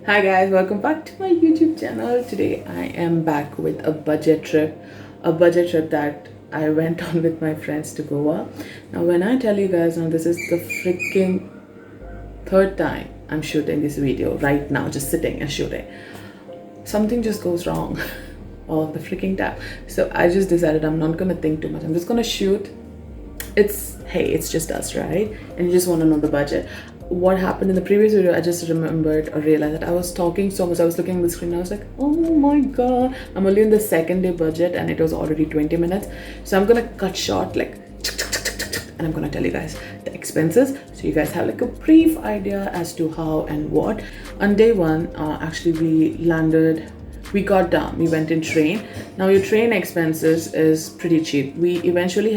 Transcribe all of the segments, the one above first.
Hi guys, welcome back to my YouTube channel. Today I am back with a budget trip that I went on with my friends to Goa. Now when I tell you guys, now this is the freaking third time I'm shooting this video right now, just sitting and shooting. Something just goes wrong all the freaking time. So I just decided I'm not gonna think too much. I'm just gonna shoot. It's just us, right? And you just want to know the budget. What happened in the previous video, I just remembered or realized that I was talking so much. I was looking at the screen, I was like, oh my god, I'm only in the second day budget and it was already 20 minutes. So I'm gonna cut short, like, and I'm gonna tell you guys the expenses so you guys have like a brief idea as to how and what. On day one, we got down, we went in train. Now your train expenses is pretty cheap. Initially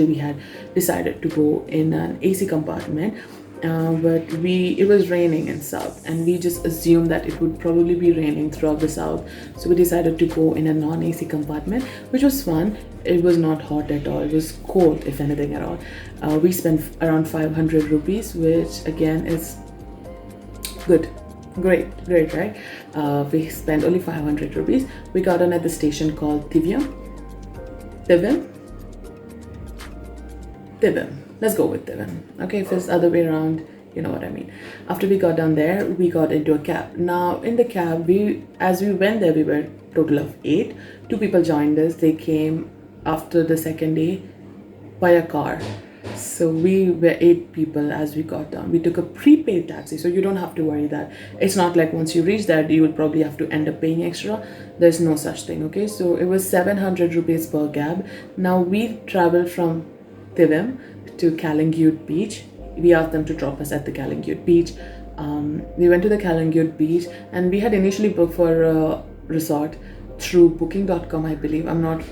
we had decided to go in an AC compartment, but it was raining in south and we just assumed that it would probably be raining throughout the south, so we decided to go in a non-AC compartment, which was fun. It was not hot at all, it was cold if anything at all. We spent around 500 rupees, which again is good. Great, right? We spent only 500 rupees. We got on at the station called Tivim. Let's go with Tivim. Okay, if it's the other way around, you know what I mean. After we got down there, we got into a cab. Now in the cab, as we went there, we were a total of 8. 2 people joined us. They came after the second day by a car. So we were 8 people as we got down. We took a prepaid taxi, so you don't have to worry that. It's not like once you reach that, you will probably have to end up paying extra. There's no such thing, okay? So it was 700 rupees per cab. Now we traveled from Tivim to Calangute Beach. We asked them to drop us at the Calangute Beach. We went to the Calangute Beach and we had initially booked for a resort through booking.com, I believe. I'm not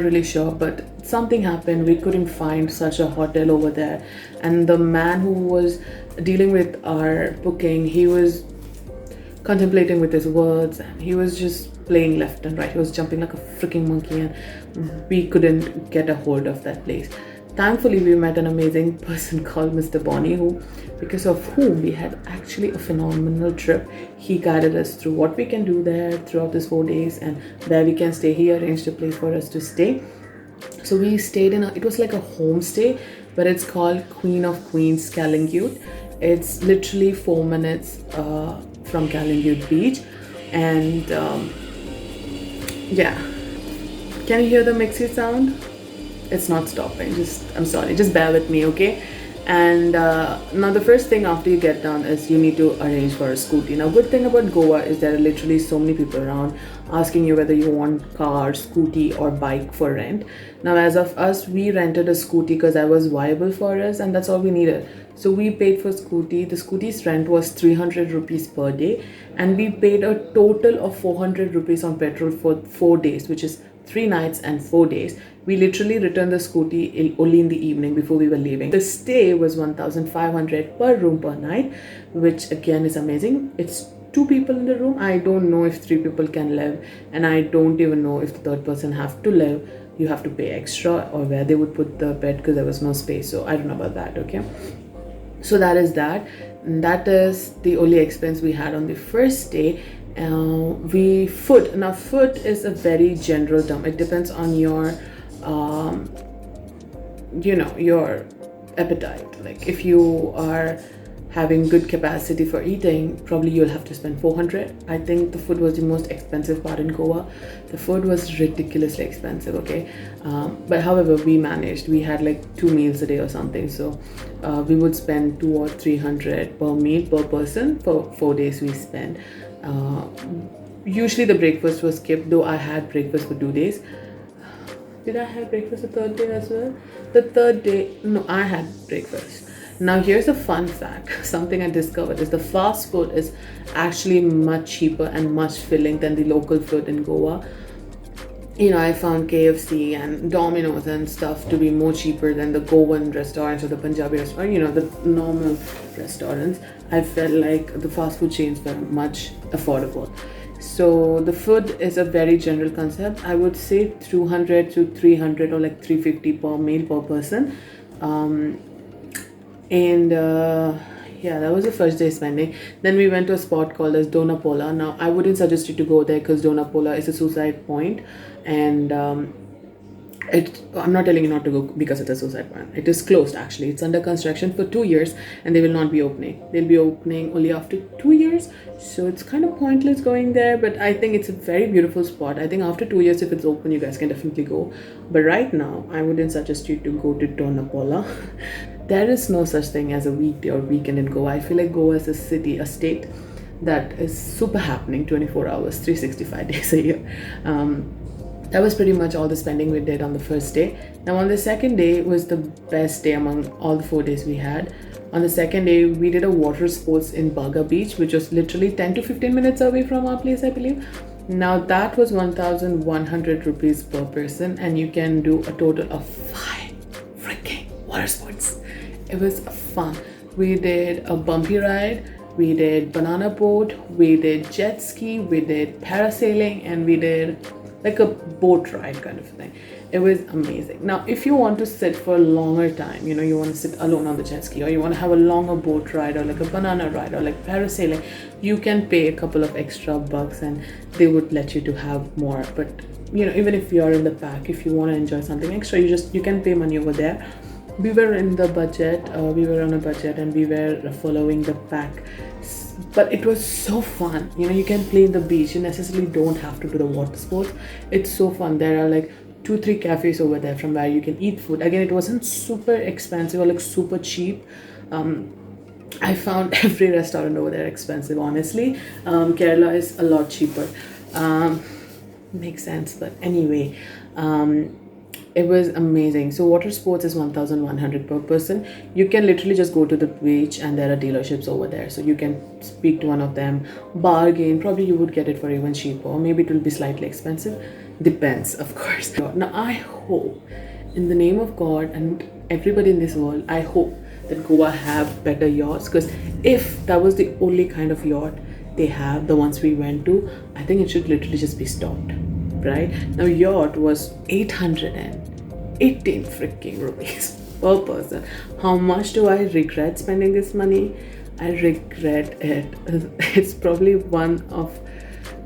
really sure, but something happened. We couldn't find such a hotel over there, and the man who was dealing with our booking, he was contemplating with his words and he was just playing left and right. He was jumping like a freaking monkey and we couldn't get a hold of that place. Thankfully, we met an amazing person called Mr. Bonnie, because of whom we had actually a phenomenal trip. He guided us through what we can do there throughout these 4 days and where we can stay. He arranged a place for us to stay. So we stayed it was like a homestay, but it's called Queen of Queens Calangute. It's literally 4 minutes from Calangute Beach. And yeah, can you hear the mixie sound? It's not stopping. I'm sorry, just bear with me, okay? And now the first thing after you get down is you need to arrange for a scooty. Now good thing about Goa is there are literally so many people around asking you whether you want car, scooty or bike for rent. Now as of us, we rented a scooty because that was viable for us and that's all we needed. So we paid for scooty. The scooty's rent was 300 rupees per day and we paid a total of 400 rupees on petrol for 4 days, which is 3 nights and 4 days. We literally returned the scooty only in the evening before we were leaving. The stay was 1,500 per room per night, which again is amazing. It's 2 people in the room. I don't know if 3 people can live, and I don't even know if the third person have to live. You have to pay extra, or where they would put the bed because there was no space. So I don't know about that, okay? So that is that. And that is the only expense we had on the first day. Food is a very general term. It depends on your your appetite. Like if you are having good capacity for eating, probably you'll have to spend 400. I think the food was the most expensive part in Goa. The food was ridiculously expensive, okay? But however, we managed. We had like 2 meals a day or something, so we would spend 200 or 300 per meal per person for 4 days we spent. Usually the breakfast was skipped, though I had breakfast for 2 days. Did I have breakfast the third day as well? The third day, no, I had breakfast. Now here's a fun fact. Something I discovered is the fast food is actually much cheaper and much filling than the local food in Goa. I found KFC and Domino's and stuff to be more cheaper than the Goan restaurants or the Punjabi restaurant, the normal restaurants. I felt like the fast food chains were much affordable. So the food is a very general concept. I would say 200 to 300 or like 350 per meal per person. And Yeah, that was the first day spending. Then we went to a spot called as Dona Pola. Now, I wouldn't suggest you to go there because Dona Pola is a suicide point, and I'm not telling you not to go because it's a suicide point. It is closed actually. It's under construction for 2 years, and they will not be opening. They'll be opening only after 2 years, so it's kind of pointless going there. But I think it's a very beautiful spot. I think after 2 years, if it's open, you guys can definitely go. But right now, I wouldn't suggest you to go to Dona Pola. There is no such thing as a weekday or weekend in Goa. I feel like Goa is a city, a state that is super happening 24 hours, 365 days a year. That was pretty much all the spending we did on the first day. Now, on the second day was the best day among all the 4 days we had. On the second day, we did a water sports in Baga Beach, which was literally 10 to 15 minutes away from our place, I believe. Now, that was 1,100 rupees per person, and you can do a total of 5 freaking water sports. It was fun. We did a bumpy ride, we did banana boat, we did jet ski, we did parasailing, and we did like a boat ride kind of thing. It was amazing. Now, if you want to sit for a longer time, you want to sit alone on the jet ski, or you want to have a longer boat ride, or like a banana ride, or like parasailing, you can pay a couple of extra bucks and they would let you to have more. But even if you're in the pack, if you want to enjoy something extra, you can pay money over there. We were in the budget, we were on a budget, and we were following the pack, but it was so fun. You can play in the beach. You necessarily don't have to do the water sports. It's so fun. There are like 2-3 cafes over there from where you can eat food. Again, it wasn't super expensive or like super cheap. I found every restaurant over there expensive, honestly. Kerala is a lot cheaper. Makes sense, but anyway, it was amazing. So water sports is 1,100 per person. You can literally just go to the beach, and there are dealerships over there, so you can speak to one of them, bargain. Probably you would get it for even cheaper, or maybe it will be slightly expensive. Depends, of course. Now, I hope, in the name of God and everybody in this world, I hope that Goa have better yachts, because if that was the only kind of yacht they have, the ones we went to, I think it should literally just be stopped. Right now, yacht was 818 freaking rupees per person. How much do I regret spending this money? I regret it. It's probably one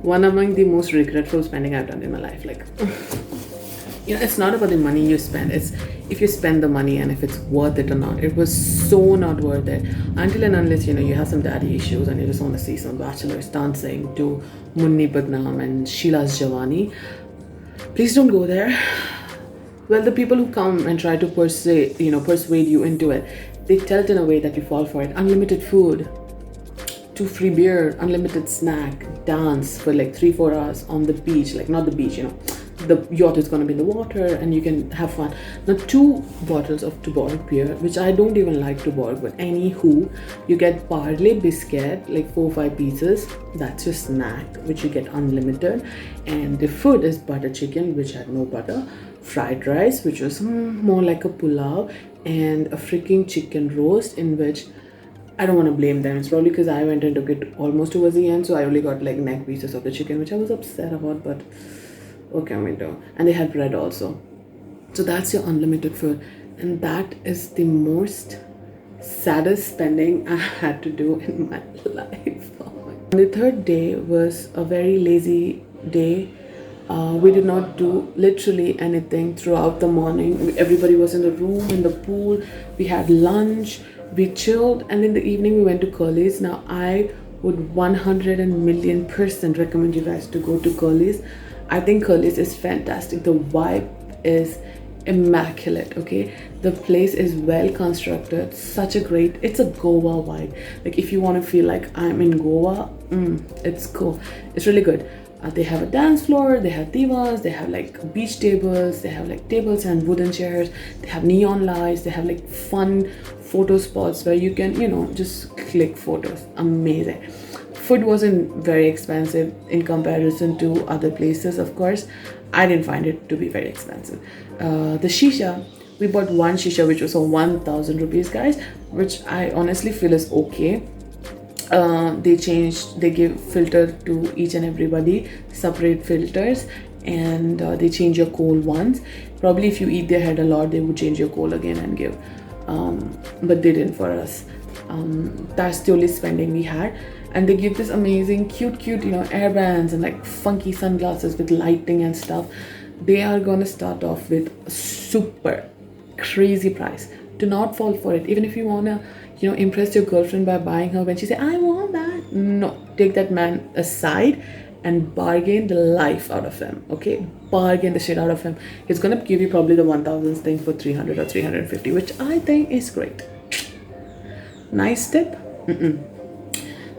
among the most regretful spending I've done in my life. Like, it's not about the money you spend. It's if you spend the money and if it's worth it or not. It was so not worth it until and unless you have some daddy issues and you just want to see some bachelors dancing to Munni Badnaam and Sheila's Javani. Please don't go there. Well, the people who come and try to persuade you into it, they tell it in a way that you fall for it. Unlimited food, 2 free beer, unlimited snack, dance for like 3-4 hours on the beach. Like, not the beach, the yacht is going to be in the water and you can have fun. Now, 2 bottles of Tuborg beer, which I don't even like Tuborg, but anywho, you get parley biscuit, like 4 or 5 pieces. That's your snack, which you get unlimited. And the food is butter chicken, which had no butter, fried rice, which was more like a pulao, and a freaking chicken roast, in which I don't want to blame them. It's probably because I went and took it almost towards the end, so I only got like neck pieces of the chicken, which I was upset about, but what can we do? And they had bread also. So that's your unlimited food. And that is the most saddest spending I had to do in my life. Oh my God. The third day was a very lazy day. We did not do literally anything throughout the morning. Everybody was in the room, in the pool. We had lunch, we chilled, and in the evening we went to Curly's. Now, I would 100% recommend you guys to go to Curly's. I think Curly's is fantastic. The vibe is immaculate. Okay, the place is well constructed. It's a Goa vibe. Like, if you want to feel like I'm in Goa, it's cool. It's really good. They have a dance floor, they have divas, they have like beach tables, they have like tables and wooden chairs, they have neon lights, they have like fun photo spots where you can just click photos. Amazing. Food wasn't very expensive in comparison to other places. Of course, I didn't find it to be very expensive. The shisha, we bought one shisha which was for 1,000 rupees, guys, which I honestly feel is okay. They give filter to each and everybody, separate filters, and they change your coal once. Probably if you eat their head a lot, they would change your coal again and give, but they didn't for us. That's the only spending we had. And they give this amazing cute airbands and like funky sunglasses with lighting and stuff. They are gonna start off with a super crazy price. Do not fall for it. Even if you wanna impress your girlfriend by buying her when she say I want that, no, take that man aside and bargain the life out of him. Okay, bargain the shit out of him. He's gonna give you probably the 1000 thing for 300 or 350, which I think is great. Nice tip.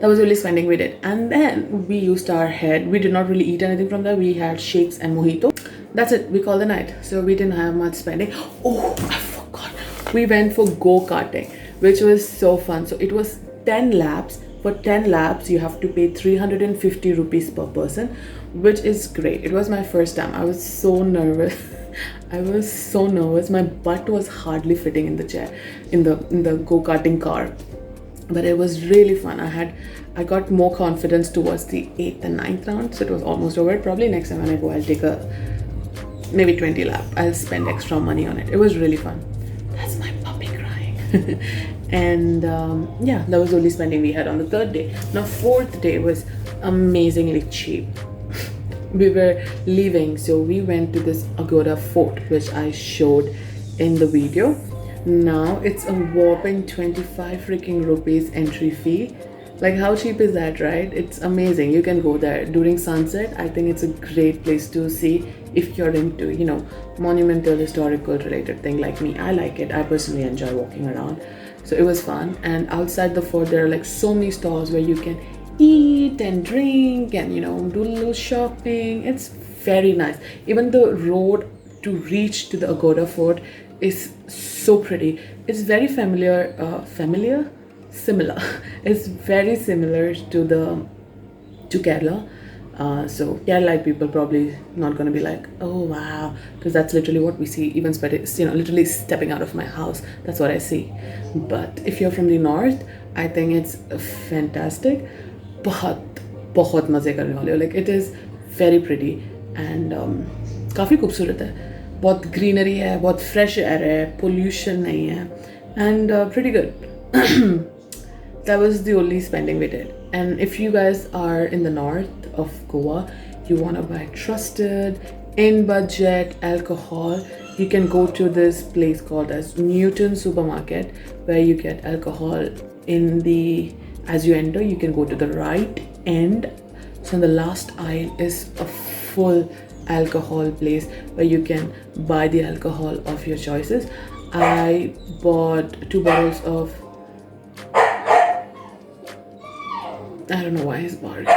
That was really spending we did. And then we used our head. We did not really eat anything from there. We had shakes and mojito. That's it. We called the night. So we didn't have much spending. Oh, I forgot. We went for go-karting, which was so fun. So it was 10 laps. For 10 laps, you have to pay 350 rupees per person, which is great. It was my first time. I was so nervous. I was so nervous. My butt was hardly fitting in the chair, in the go-karting car. But it was really fun. I got more confidence towards the 8th and 9th round, so it was almost over. Probably next time when I go, I'll take a maybe 20 lap. I'll spend extra money on it. It was really fun. That's my puppy crying. And yeah, that was the only spending we had on the 3rd day. Now 4th day was amazingly cheap. We were leaving, so we went to this Agoda Fort, which I showed in the video. Now it's a whopping 25 freaking rupees entry fee. Like, how cheap is that, right? It's amazing. You can go there during sunset. I think it's a great place to see if you're into, monumental, historical related thing like me. I like it. I personally enjoy walking around. So it was fun. And outside the fort, there are like so many stalls where you can eat and drink and, do a little shopping. It's very nice. Even the road to reach to the Agoda Fort is so pretty. It's very similar. It's very similar to Kerala. So Kerala people probably not gonna be like, oh wow, because that's literally what we see. Even literally stepping out of my house, that's what I see. But if you're from the north, I think it's fantastic. बहुत मजे करने वाले हो. Like, it is very pretty and काफी खूबसूरत है. बहुत greenery है, बहुत फ्रेश एयर है, पोल्यूशन नहीं है, and pretty good. That was the only spending we did. And if you guys are in the north of Goa, you want to buy trusted, in budget alcohol, you can go to this place called as Newton Supermarket, where you get alcohol as you enter. You can go to the right end. So in the last aisle is a full alcohol place where you can buy the alcohol of your choices. I bought 2 bottles of, I don't know why he's barking.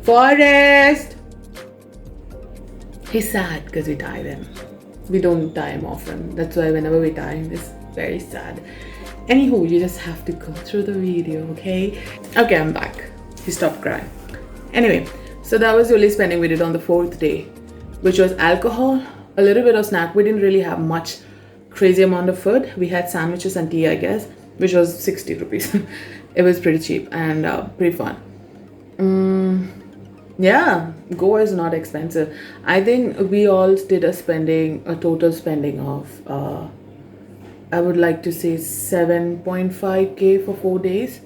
Forest! He's sad because we tied him. We don't tie him often. That's why whenever we tie him, it's very sad. Anywho, you just have to go through the video, okay? Okay, I'm back. He stopped crying. Anyway, so that was the only spending we did on the 4th day, which was alcohol, a little bit of snack. We didn't really have much crazy amount of food. We had sandwiches and tea, I guess, which was 60 rupees. It was pretty cheap and pretty fun. Yeah, Goa is not expensive. I think we all did a total spending of I would like to say 7.5k for 4 days,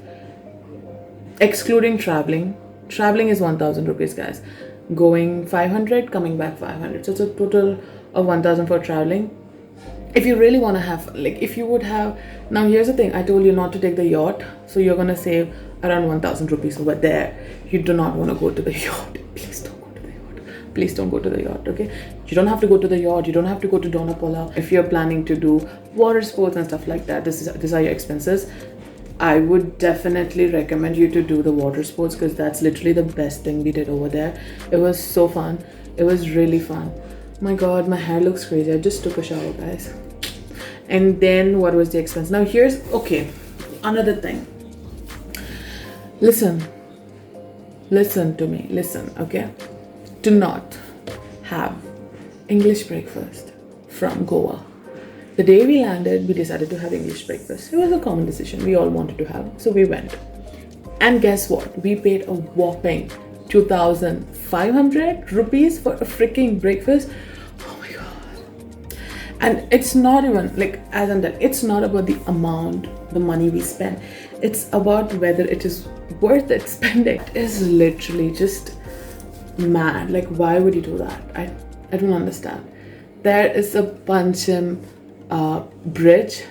excluding traveling. Traveling is 1000 rupees, guys. Going 500, coming back 500. So it's a total of 1000 for traveling. If you really want to have, like, if you would have, now here's the thing, I told you not to take the yacht, so you're gonna save around 1000 rupees over there. You do not want to go to the yacht. Please don't go to the yacht. Please don't go to the yacht, okay? You don't have to go to the yacht. You don't have to go to Donapola. If you're planning to do water sports and stuff like that, these are your expenses. I would definitely recommend you to do the water sports because that's literally the best thing we did over there. It was so fun. It was really fun. My god, my hair looks crazy. I just took a shower, guys. And then what was the expense? Now here's, okay, another thing. Listen to me, okay? Do not have English breakfast from Goa. The day we landed, we decided to have English breakfast. It was a common decision we all wanted to have, so we went. And guess what? We paid a whopping 2,500 rupees for a freaking breakfast. Oh my god. And it's not even like, as I'm telling, it's not about the amount, the money we spend. It's about whether it is worth it spending. It is literally just mad. Like, why would you do that? I don't understand. There is a Pancham bridge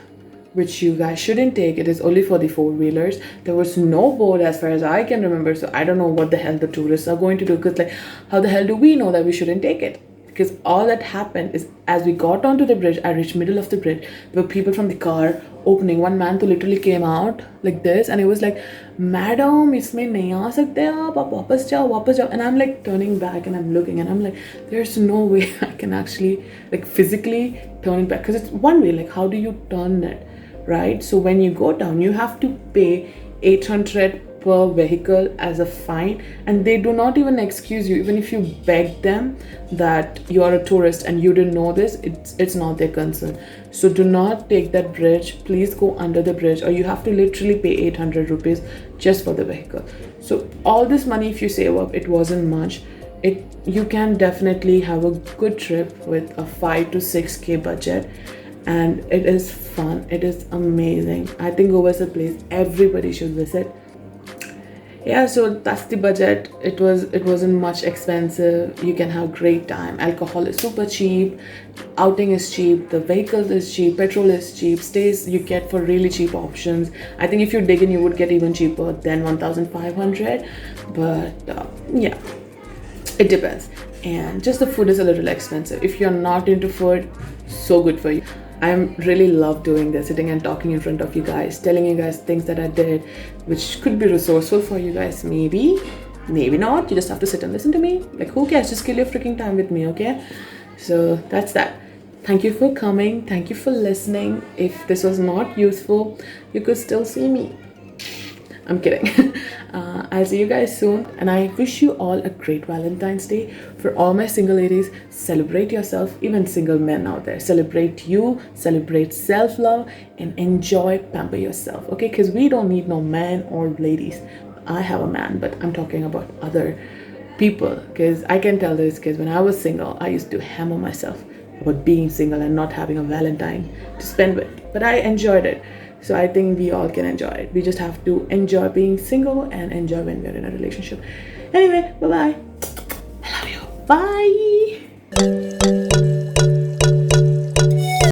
which you guys shouldn't take. It is only for the four-wheelers. There was no board as far as I can remember, so I don't know what the hell the tourists are going to do, because like, how the hell do we know that we shouldn't take it? Because all that happened is, as we got onto the bridge, I reached middle of the bridge, there were people from the car opening. One man to literally came out like this, and he was like, "Madam, isme nahi aa sakte aap wapas jao." And I'm like turning back and I'm looking and I'm like, there's no way I can actually like physically turn it back, because it's one way. Like, how do you turn it, right? So when you go down, you have to pay 800 per vehicle as a fine, and they do not even excuse you. Even if you beg them that you are a tourist and you didn't know this, it's not their concern. So do not take that bridge. Please go under the bridge, or you have to literally pay 800 rupees just for the vehicle. So all this money, if you save up, it wasn't much. You can definitely have a good trip with a 5 to 6k budget, and it is fun. It is amazing. I think Goa is a place everybody should visit. Yeah, so that's the budget. It wasn't much expensive. You can have great time. Alcohol is super cheap, outing is cheap, the vehicles is cheap, petrol is cheap, stays you get for really cheap options. I think if you dig in, you would get even cheaper than 1,500, but yeah, it depends. And just the food is a little expensive. If you're not into food, so good for you. I'm really love doing this, sitting and talking in front of you guys, telling you guys things that I did, which could be resourceful for you guys. Maybe not. You just have to sit and listen to me. Like, who cares? Just kill your freaking time with me, okay? So that's that. Thank you for coming. Thank you for listening. If this was not useful, you could still see me. I'm kidding. I'll see you guys soon, and I wish you all a great Valentine's Day. For all my single ladies, celebrate yourself. Even single men out there, celebrate you, celebrate self-love, and enjoy, pamper yourself, okay? Because we don't need no man or ladies. I have a man, but I'm talking about other people, because I can tell this, because when I was single, I used to hammer myself about being single and not having a Valentine to spend with, but I enjoyed it. So I think we all can enjoy it. We just have to enjoy being single and enjoy when we're in a relationship. Anyway, bye-bye. I love you. Bye.